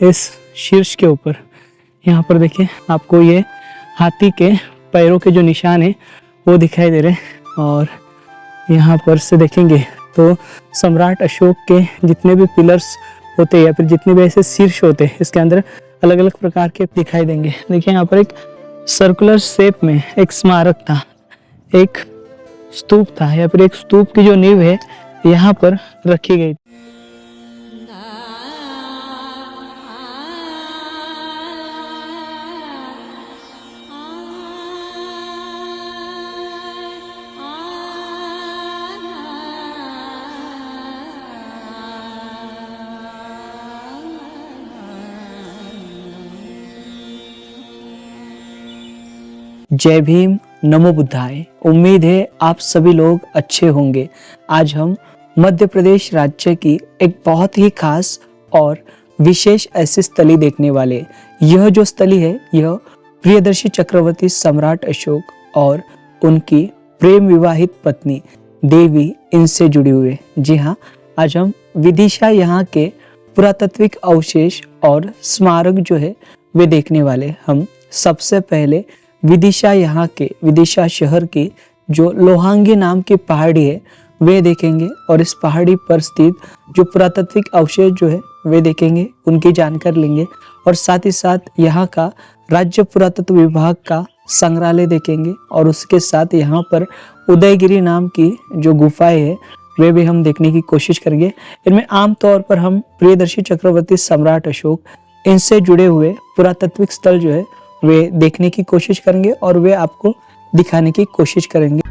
इस शीर्ष के ऊपर यहाँ पर देखिए आपको ये हाथी के पैरों के जो निशान है वो दिखाई दे रहे हैं। और यहाँ पर से देखेंगे तो सम्राट अशोक के जितने भी पिलर्स होते हैं या फिर जितने भी ऐसे शीर्ष होते हैं इसके अंदर अलग अलग प्रकार के दिखाई देंगे। देखिए यहाँ पर एक सर्कुलर शेप में एक स्मारक था, एक स्तूप था या फिर एक स्तूप की जो नींव है यहाँ पर रखी गई। जय भीम, नमो बुद्धाय। उम्मीद है आप सभी लोग अच्छे होंगे। आज हम मध्य प्रदेश राज्य की एक बहुत ही खास और विशेष ऐसी स्थली देखने वाले। यह जो स्थली है यह प्रियदर्शी चक्रवर्ती सम्राट अशोक और उनकी प्रेम विवाहित पत्नी देवी इनसे जुड़ी हुई है। जी हाँ, आज हम विदिशा यहाँ के पुरातात्विक अवशेष और स्मारक जो है वे देखने वाले। हम सबसे पहले विदिशा यहाँ के विदिशा शहर की जो लोहांगी नाम की पहाड़ी है वे देखेंगे और इस पहाड़ी पर स्थित जो पुरातात्विक अवशेष जो है वे देखेंगे, उनकी जानकारी लेंगे और साथ ही साथ यहाँ का राज्य पुरातत्व विभाग का संग्रहालय देखेंगे और उसके साथ यहाँ पर उदयगिरी नाम की जो गुफाएं है वे भी हम देखने की कोशिश करेंगे। इनमें आमतौर पर हम प्रियदर्शी चक्रवर्ती सम्राट अशोक इनसे जुड़े हुए पुरातात्विक स्थल जो है वे देखने की कोशिश करेंगे और वे आपको दिखाने की कोशिश करेंगे।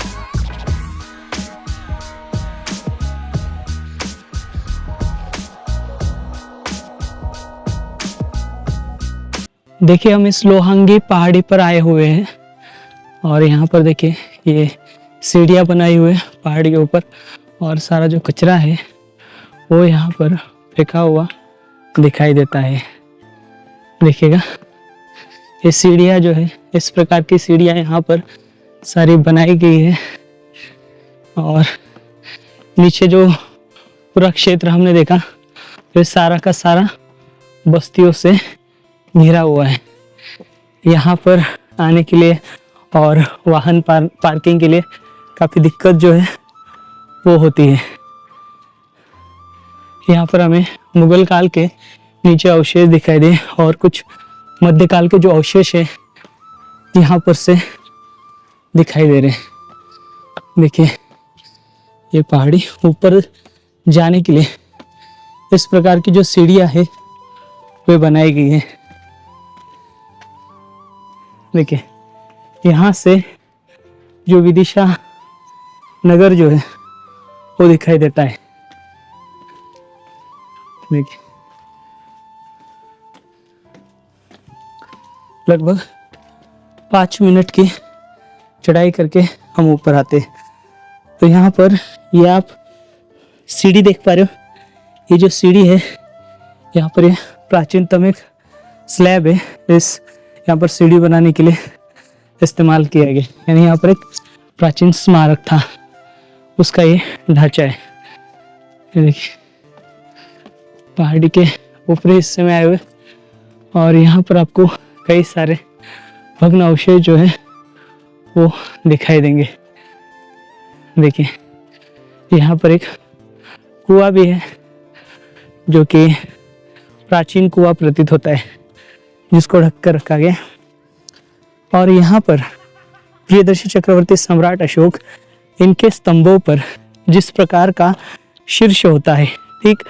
देखिए हम इस लोहांगी पहाड़ी पर आए हुए हैं और यहाँ पर देखिए ये सीढ़ियाँ बनाई हुई है पहाड़ी के ऊपर और सारा जो कचरा है वो यहाँ पर फेंका हुआ दिखाई देता है। देखिएगा ये सीढ़ियाँ जो है इस प्रकार की सीढ़ियाँ यहाँ पर सारी बनाई गई है और नीचे जो पूरा क्षेत्र हमने देखा ये सारा का सारा बस्तियों से घिरा हुआ है। यहाँ पर आने के लिए और वाहन पार्किंग के लिए काफ़ी दिक्कत जो है वो होती है। यहाँ पर हमें मुगल काल के नीचे अवशेष दिखाई दे और कुछ मध्यकाल के जो अवशेष है यहाँ पर से दिखाई दे रहे हैं। देखिए ये पहाड़ी ऊपर जाने के लिए इस प्रकार की जो सीढ़ियाँ है वे बनाई गई है। देखिए यहाँ से जो विदिशा नगर जो है वो दिखाई देता है। देखिए लगभग 5 मिनट की चढ़ाई करके हम ऊपर आते। तो यहाँ पर ये आप सीढ़ी देख पा रहे हो। ये जो सीढ़ी है यहाँ पर ये प्राचीनतम एक स्लैब है, इस यहाँ पर सीढ़ी बनाने के लिए इस्तेमाल किया गया। यानी यहाँ पर एक प्राचीन स्मारक था उसका ये ढांचा है। ये देखिए पहाड़ी के ऊपरी हिस्से में आए हुए और यहाँ पर आपको कई सारे भग्न अवशेष जो है वो दिखाई देंगे। देखिए यहाँ पर एक कुआं भी है जो कि प्राचीन कुआं प्रतीत होता है जिसको ढककर रखा गया। और यहाँ पर प्रियदर्शी चक्रवर्ती सम्राट अशोक इनके स्तंभों पर जिस प्रकार का शीर्ष होता है ठीक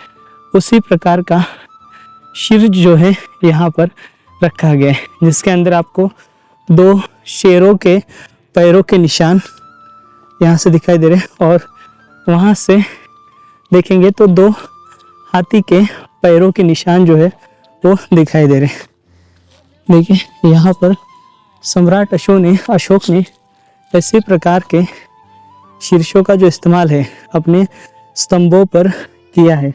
उसी प्रकार का शीर्ष जो है यहाँ पर रखा गया है, जिसके अंदर आपको 2 शेरों के पैरों के निशान यहाँ से दिखाई दे रहे हैं और वहाँ से देखेंगे तो 2 हाथी के पैरों के निशान जो है वो दिखाई दे रहे हैं। देखिए यहाँ पर सम्राट अशोक ने ऐसे प्रकार के शीर्षों का जो इस्तेमाल है अपने स्तंभों पर किया है।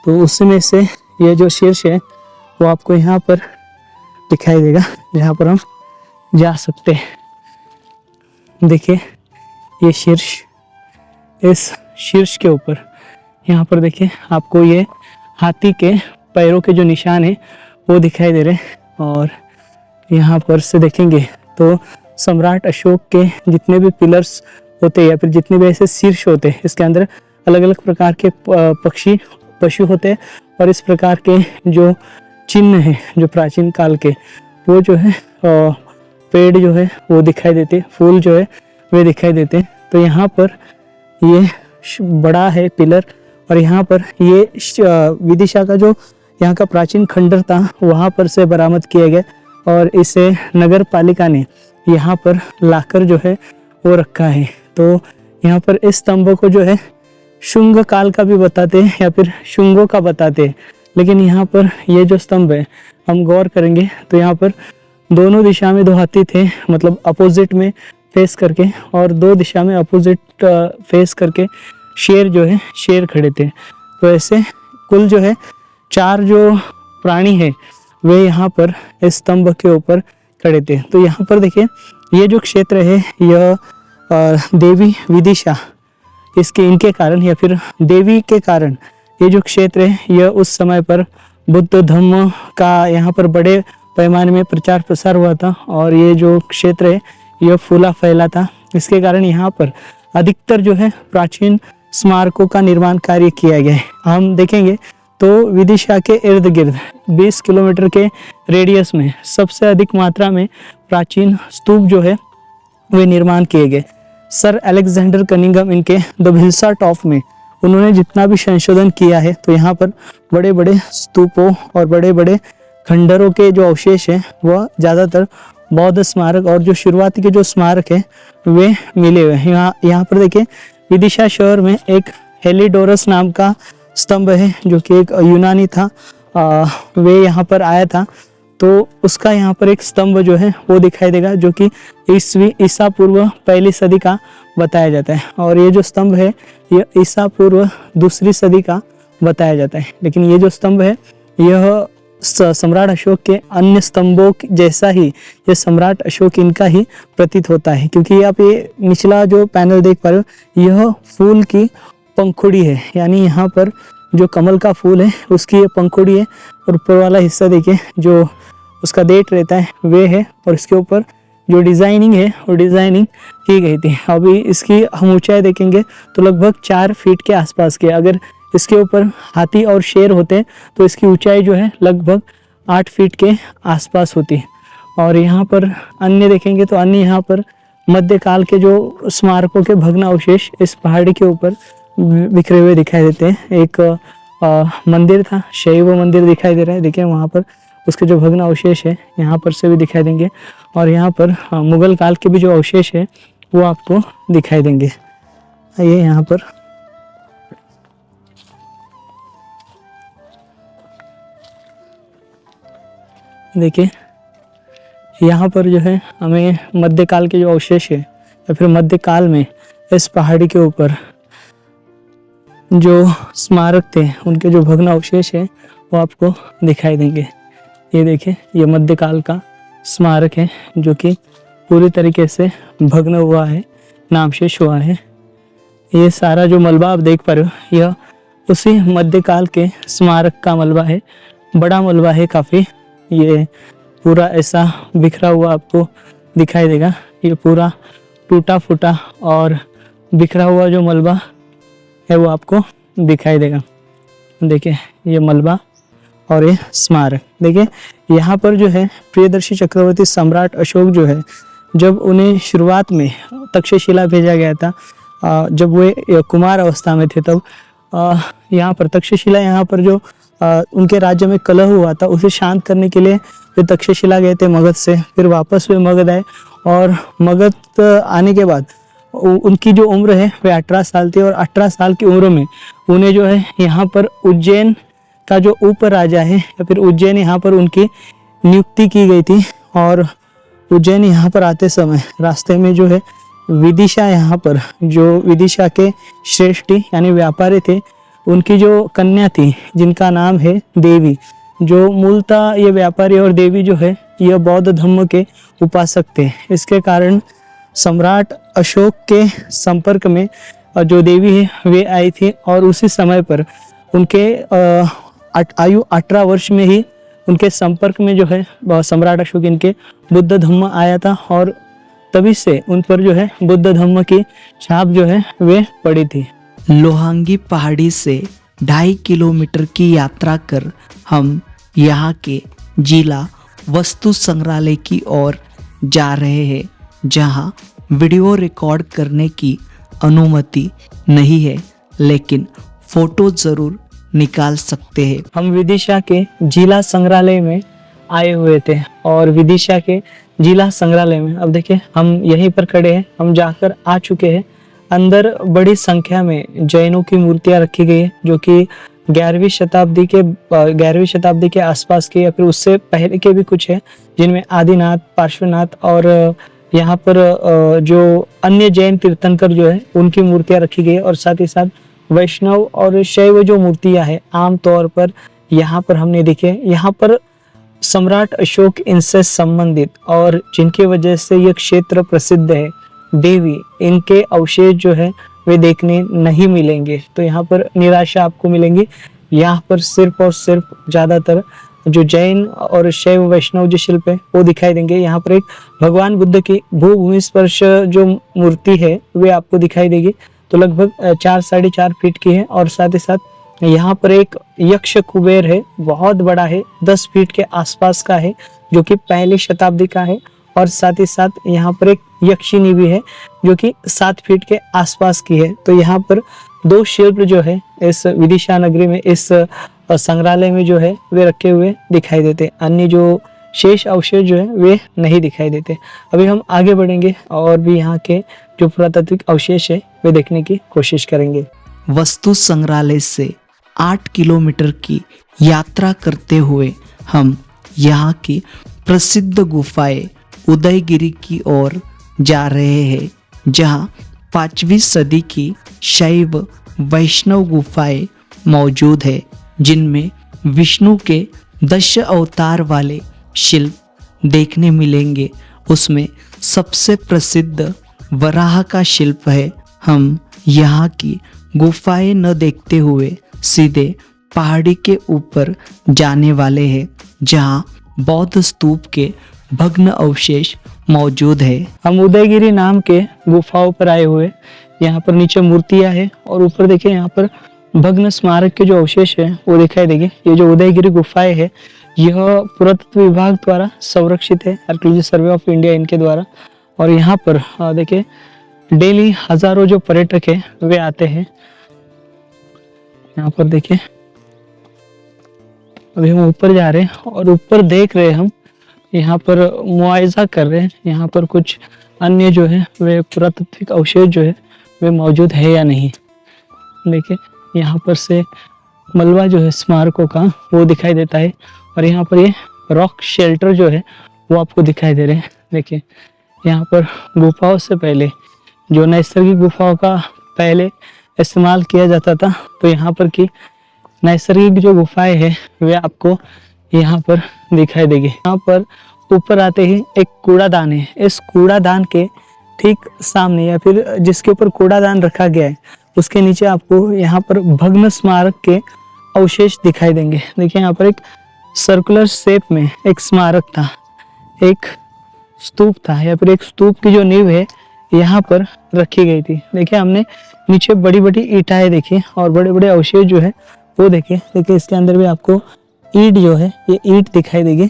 तो उसमें से ये जो शीर्ष है वो आपको यहाँ पर दिखाई देगा जहाँ पर हम जा सकते हैं। देखिए ये शीर्ष, इस शीर्ष के ऊपर यहाँ पर देखिए आपको ये हाथी के पैरों के जो निशान है वो दिखाई दे रहे हैं। और यहाँ पर से देखेंगे तो सम्राट अशोक के जितने भी पिलर्स होते हैं या फिर जितने भी ऐसे शीर्ष होते हैं, इसके अंदर अलग अलग प्रकार के पक्षी पशु होते हैं। और इस प्रकार के जो चिन्ह हैं जो प्राचीन काल के, वो जो है पेड़ जो है वो दिखाई देते, फूल जो है वे दिखाई देते। तो यहाँ पर ये बड़ा है पिलर, और यहाँ पर ये विदिशा का जो यहाँ का प्राचीन खंडर था वहाँ पर से बरामद किया गया, और इसे नगर पालिका ने यहाँ पर लाकर जो है वो रखा है। तो यहाँ पर इस स्तंभ को जो है शुंग काल का भी बताते हैं या फिर शुंगों का बताते हैं, लेकिन यहाँ पर ये जो स्तंभ है हम गौर करेंगे तो यहाँ पर दोनों दिशा में दो हाथी थे, मतलब अपोजिट में फेस करके, और दो दिशा में अपोजिट फेस करके शेर जो है शेर खड़े थे। तो ऐसे कुल जो है 4 जो प्राणी है वे यहाँ पर इस स्तंभ के ऊपर खड़े थे। तो यहाँ पर देखिए ये जो क्षेत्र है यह देवी विदिशा इनके कारण या फिर देवी के कारण ये जो क्षेत्र है यह उस समय पर बुद्ध धम्म का यहाँ पर बड़े पैमाने में प्रचार प्रसार हुआ था, और ये जो क्षेत्र है यह फूला फैला था। इसके कारण यहाँ पर अधिकतर जो है प्राचीन स्मारकों का निर्माण कार्य किया गया है। हम देखेंगे तो विदिशा के इर्द गिर्द 20 किलोमीटर के रेडियस में सबसे अधिक मात्रा में प्राचीन स्तूप जो है वे निर्माण किए गए। सर अलेक्जेंडर कनिंघम इनके द भिल्सा टॉप में उन्होंने जितना भी संशोधन किया है, तो यहाँ पर बड़े बड़े स्तूपों और बड़े बड़े खंडरों के जो अवशेष हैं वह ज़्यादातर बौद्ध स्मारक और जो शुरुआती के जो स्मारक है वे मिले हुए हैं। यहाँ पर देखिए विदिशा शहर में एक हेलिडोरस नाम का स्तंभ है जो कि एक यूनानी था, वे यहाँ पर आया था, तो उसका यहाँ पर एक स्तंभ जो है वो दिखाई देगा जो कि ईसा पूर्व 1ली सदी का बताया जाता है। और ये जो स्तंभ है यह ईसा पूर्व 2री सदी का बताया जाता है। लेकिन ये जो स्तंभ है यह सम्राट अशोक के अन्य स्तंभों जैसा ही ये सम्राट अशोक इनका ही प्रतीत होता है, क्योंकि आप ये निचला जो पैनल देख पा रहे हो यह फूल की पंखुड़ी है, यानी यहाँ पर जो कमल का फूल है उसकी ये पंखुड़ी है, और ऊपर वाला हिस्सा देखिए जो उसका डेट रहता है वे है, और इसके ऊपर जो डिज़ाइनिंग है वो डिज़ाइनिंग की गई थी। अभी इसकी हम ऊंचाई देखेंगे तो लगभग 4 फीट के आसपास के, अगर इसके ऊपर हाथी और शेर होते तो इसकी ऊंचाई जो है लगभग 8 फीट के आसपास होती। और यहाँ पर अन्य देखेंगे तो अन्य यहाँ पर मध्यकाल के जो स्मारकों के भग्नावशेष इस पहाड़ी के ऊपर बिखरे हुए दिखाई देते हैं। एक मंदिर था, शैव मंदिर दिखाई दे रहा है, देखिए वहाँ पर उसके जो भग्न अवशेष है यहाँ पर से भी दिखाई देंगे, और यहाँ पर मुगल काल के भी जो अवशेष है वो आपको दिखाई देंगे। ये यहाँ पर देखिए यहाँ पर जो है हमें मध्यकाल के जो अवशेष है या फिर मध्यकाल में इस पहाड़ी के ऊपर जो स्मारक थे उनके जो भग्न अवशेष है वो आपको दिखाई देंगे। ये देखिए ये मध्यकाल का स्मारक है जो कि पूरी तरीके से भग्न हुआ है, नामशेष हुआ है। ये सारा जो मलबा आप देख पा रहे हो यह उसी मध्यकाल के स्मारक का मलबा है, बड़ा मलबा है काफ़ी। ये पूरा ऐसा बिखरा हुआ आपको दिखाई देगा, ये पूरा टूटा फूटा और बिखरा हुआ जो मलबा है वो आपको दिखाई देगा। देखिए ये मलबा और ये स्मारक। देखिए यहाँ पर जो है प्रियदर्शी चक्रवर्ती सम्राट अशोक जो है, जब उन्हें शुरुआत में तक्षशिला भेजा गया था, जब वे कुमार अवस्था में थे, तब यहाँ पर तक्षशिला, यहाँ पर जो उनके राज्य में कलह हुआ था उसे शांत करने के लिए वे तक्षशिला गए थे मगध से, फिर वापस वे मगध आए, और मगध आने के बाद उनकी जो उम्र है वे 18 साल थी, और 18 साल की उम्र में उन्हें जो है यहाँ पर उज्जैन का जो उप राजा है या फिर उज्जैन यहाँ पर उनकी नियुक्ति की गई थी। और उज्जैन यहाँ पर आते समय रास्ते में जो है विदिशा, यहाँ पर जो विदिशा के श्रेष्ठी यानी व्यापारी थे, उनकी जो कन्या थी जिनका नाम है देवी, जो मूलतः ये व्यापारी और देवी जो है यह बौद्ध धर्म के उपासक थे। इसके कारण सम्राट अशोक के संपर्क में जो देवी है वे आई थी, और उसी समय पर उनके आयु 18 वर्ष में ही उनके संपर्क में जो है सम्राट अशोक इनके बुद्ध धम्म आया था और तभी से उन पर जो है बुद्ध धम्म की छाप जो है वे पड़ी थी। लोहांगी पहाड़ी से 2.5 किलोमीटर की यात्रा कर हम यहाँ के जिला वस्तु संग्रहालय की ओर जा रहे हैं, जहाँ वीडियो रिकॉर्ड करने की अनुमति नहीं है, लेकिन फोटो जरूर निकाल सकते हैं। हम विदिशा के जिला संग्रहालय में आए हुए थे और विदिशा के जिला संग्रहालय में अब देखिए हम यहीं पर खड़े हैं, हम जाकर आ चुके हैं। अंदर बड़ी संख्या में जैनों की मूर्तियां रखी गई है जो कि 11वीं शताब्दी के आसपास के या फिर उससे पहले के भी कुछ है, जिनमें आदिनाथ, पार्श्वनाथ और यहाँ पर जो अन्य जैन तीर्थंकर जो है उनकी मूर्तियां रखी गई है और साथ ही साथ वैष्णव और शैव जो मूर्तियां हैं आमतौर पर यहाँ पर हमने देखे। यहाँ पर सम्राट अशोक इनसे संबंधित और जिनकी वजह से ये क्षेत्र प्रसिद्ध है, देवी, इनके अवशेष जो है वे देखने नहीं मिलेंगे। तो यहाँ पर निराशा आपको मिलेंगी। यहाँ पर सिर्फ और सिर्फ ज़्यादातर जो जैन और शैव वैष्णव जो शिल्प है वो दिखाई देंगे। यहाँ पर एक भगवान बुद्ध की भूभूमि स्पर्श जो मूर्ति है वे आपको दिखाई देगी, तो लगभग 4-4.5 फीट की है और साथ ही साथ यहाँ पर एक यक्ष कुबेर है, बहुत बड़ा है, 10 फीट के आसपास का है, जो कि पहली शताब्दी का है और साथ ही साथ यहाँ पर एक यक्षिनी भी है जो कि 7 फीट के आसपास की है। तो यहाँ पर 2 शिल्प जो है इस विदिशा नगरी में, इस संग्रहालय में जो है वे रखे हुए दिखाई देते, अन्य जो शेष अवशेष जो है वे नहीं दिखाई देते। अभी हम आगे बढ़ेंगे और भी यहाँ के जो पुरातात्विक अवशेष है वे देखने की कोशिश करेंगे। वस्तु संग्रहालय से 8 किलोमीटर की यात्रा करते हुए हम यहाँ की प्रसिद्ध गुफाएं उदयगिरी की ओर जा रहे हैं, जहाँ 5वीं सदी की शैव वैष्णव गुफाएं मौजूद है, जिनमें विष्णु के 10 अवतार वाले शिल्प देखने मिलेंगे। उसमें सबसे प्रसिद्ध वराह का शिल्प है। हम यहाँ की गुफाएं न देखते हुए सीधे पहाड़ी के ऊपर जाने वाले हैं, जहाँ बौद्ध स्तूप के भग्न अवशेष मौजूद है। हम उदयगिरी नाम के गुफाओं पर आए हुए, यहाँ पर नीचे मूर्तियां है और ऊपर देखिए यहाँ पर भग्न स्मारक के जो अवशेष है वो दिखाई देंगे। ये जो उदयगिरी गुफाएं है यह पुरातत्व विभाग द्वारा संरक्षित है, आर्कियोलॉजी सर्वे ऑफ इंडिया इनके द्वारा। और यहाँ पर देखिए डेली हजारों जो पर्यटक है वे आते हैं। यहाँ पर देखिए अभी हम ऊपर जा रहे हैं और ऊपर देख रहे हैं हम, यहाँ पर मुआयजा कर रहे हैं यहाँ पर कुछ अन्य जो है वे पुरातात्विक अवशेष जो है वे मौजूद है या नहीं। देखिए यहाँ पर से मलबा जो है स्मारकों का वो दिखाई देता है और यहाँ पर ये रॉक शेल्टर जो है वो आपको दिखाई दे रहे हैं। देखिए यहाँ पर गुफाओं से पहले जो नैसर्गिक गुफाओं का पहले इस्तेमाल किया जाता था, तो यहाँ पर की नैसर्गिक जो गुफाएं हैं वे आपको यहाँ पर दिखाई देगी। यहाँ पर ऊपर आते ही एक कूड़ादान है। इस कूड़ादान के ठीक सामने या फिर जिसके ऊपर कूड़ादान रखा गया है उसके नीचे आपको यहाँ पर भग्न स्मारक के अवशेष दिखाई देंगे। देखिए यहाँ पर एक सर्कुलर शेप में एक स्मारक था, एक स्तूप था या फिर एक स्तूप की जो नींव है यहाँ पर रखी गई थी। देखिए हमने नीचे बड़ी बड़ी ईंटें देखी और बड़े बड़े अवशेष जो है वो देखिए। देखिए इसके अंदर भी आपको ईंट जो है ये ईंट दिखाई देगी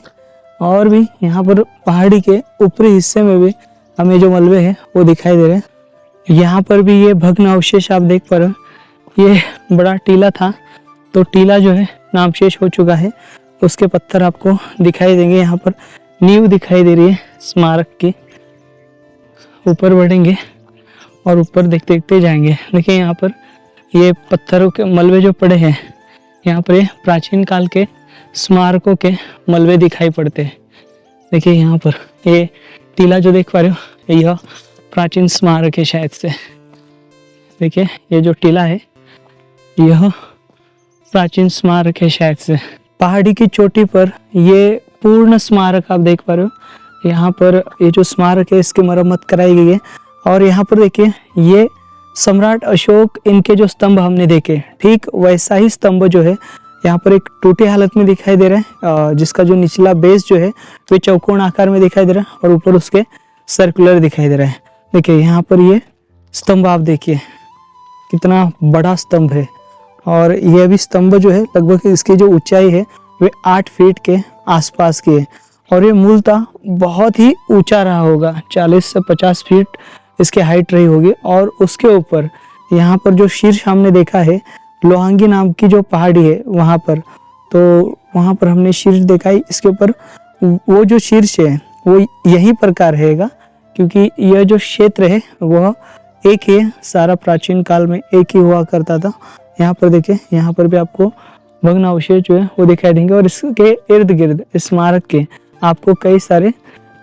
और भी यहाँ पर पहाड़ी के ऊपरी हिस्से में भी हमें जो मलबे हैं वो दिखाई दे रहे हैं। यहाँ पर भी ये भग्न अवशेष आप देख पा रहे हो। ये बड़ा टीला था, तो टीला जो है नामशेष हो चुका है, उसके पत्थर आपको दिखाई देंगे। यहाँ पर नींव दिखाई दे रही है स्मारक की। ऊपर बढ़ेंगे और ऊपर देखते देखते जाएंगे। देखिए यहाँ पर ये पत्थरों के मलबे जो पड़े हैं, यहाँ पर ये प्राचीन काल के स्मारकों के मलबे दिखाई पड़ते हैं। देखिए यहाँ पर ये टीला जो देख पा रहे हो यह प्राचीन स्मारक है शायद से। देखिए ये जो टीला है यह प्राचीन स्मारक है शायद से। पहाड़ी की चोटी पर ये पूर्ण स्मारक आप देख पा रहे हो। यहाँ पर ये जो स्मारक है इसकी मरम्मत कराई गई है और यहाँ पर देखिए ये सम्राट अशोक इनके जो स्तंभ हमने देखे, ठीक वैसा ही स्तंभ जो है यहाँ पर एक टूटी हालत में दिखाई दे रहा है, जिसका जो निचला बेस जो है वो चौकोन आकार में दिखाई दे रहा है और ऊपर उसके सर्कुलर दिखाई दे रहा है। देखिए यहाँ पर ये स्तंभ आप देखिए कितना बड़ा स्तंभ है, और यह भी स्तंभ जो है लगभग इसकी जो ऊंचाई है वे 8 फीट के आसपास की है, और ये मूलतः बहुत ही ऊंचा रहा होगा, 40 से 50 फीट इसकी हाइट रही होगी। और उसके ऊपर यहाँ पर जो शीर्ष हमने देखा है लोहांगी नाम की जो पहाड़ी है वहाँ पर, तो वहाँ पर हमने शीर्ष देखा है। इसके ऊपर वो जो शीर्ष है वो यही प्रकार रहेगा, क्योंकि यह जो क्षेत्र है वह एक ही है, सारा प्राचीन काल में एक ही हुआ करता था। यहाँ पर देखिए, यहाँ पर भी आपको भग्नावशेष जो है वो दिखाई देंगे, और इसके इर्द गिर्द स्मारक के आपको कई सारे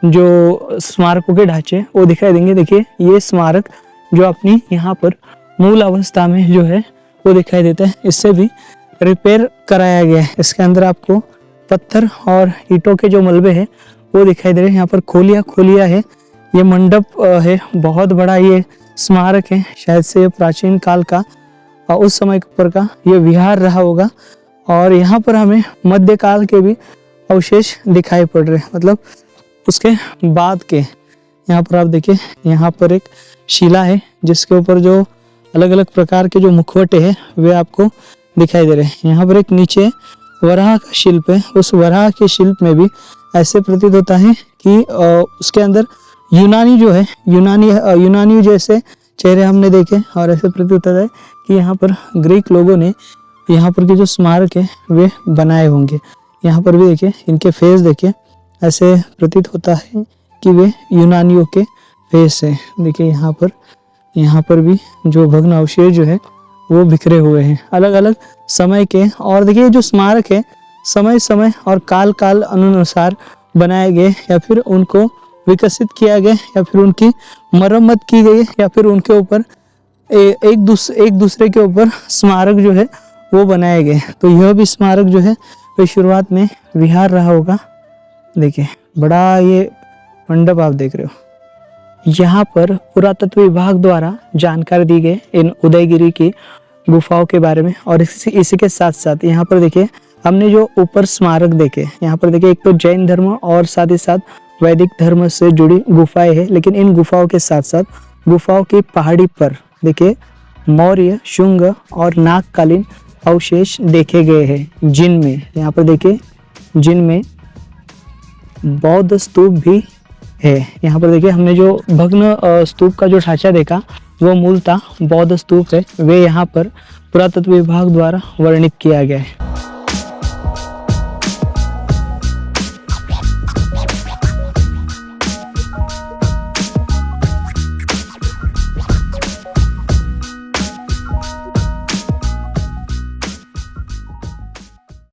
जो स्मारकों के ढांचे वो दिखाई देंगे। देखिए ये स्मारक जो अपनी यहाँ पर मूल अवस्था में जो है वो दिखाई देता है, इससे भी रिपेयर कराया गया है। इसके अंदर आपको पत्थर और ईंटों के जो मलबे हैं वो दिखाई दे रहे हैं। यहाँ पर खोलिया है, ये मंडप है, बहुत बड़ा ये स्मारक है, शायद से प्राचीन काल का और उस समय पर का ये विहार रहा होगा। और यहाँ पर हमें मध्यकाल के भी अवशेष दिखाई पड़ रहे हैं, मतलब उसके बाद के। यहाँ पर आप देखिए, यहाँ पर एक शिला है जिसके ऊपर जो अलग अलग प्रकार के जो मुखवटे हैं वे आपको दिखाई दे रहे हैं। यहाँ पर एक नीचे वराह का शिल्प है, उस वराह के शिल्प में भी ऐसे प्रतीत होता है कि उसके अंदर यूनानी जो है यूनानी जैसे चेहरे हमने देखे, और ऐसे प्रतीत होता है कि यहाँ पर ग्रीक लोगों ने यहाँ पर के जो स्मारक है वे बनाए होंगे। यहाँ पर भी देखिए, इनके फेस देखिए, ऐसे प्रतीत होता है कि वे यूनानियों के फेस है। देखिए यहाँ पर भी जो भग्न अवशेष जो है वो बिखरे हुए हैं अलग अलग समय के। और देखिए जो स्मारक है समय और काल अनुसार बनाए गए, या फिर उनको विकसित किया गया, या फिर उनकी मरम्मत की गई, या फिर उनके ऊपर एक दूसरे के ऊपर स्मारक जो है वो बनाए गए। तो यह भी स्मारक जो है वो शुरुआत में विहार रहा होगा। देखिए बड़ा ये मंडप आप देख रहे हो। यहाँ पर पुरातत्व विभाग द्वारा जानकारी दी गई इन उदयगिरी की गुफाओं के बारे में। और इसी के साथ साथ यहाँ पर देखिए, हमने जो ऊपर स्मारक देखे, यहाँ पर देखिए एक तो जैन धर्म और साथ ही साथ वैदिक धर्म से जुड़ी गुफाएं हैं, लेकिन इन गुफाओं के साथ साथ गुफाओं की पहाड़ी पर देखिए मौर्य, शुंग और नागकालीन अवशेष देखे गए हैं, जिनमें यहाँ पर देखिए जिनमें बौद्ध स्तूप भी है। यहाँ पर देखिए हमने जो भग्न स्तूप का जो ढांचा देखा वो मूलतः बौद्ध स्तूप है, वे यहाँ पर पुरातत्व विभाग द्वारा वर्णित किया गया है।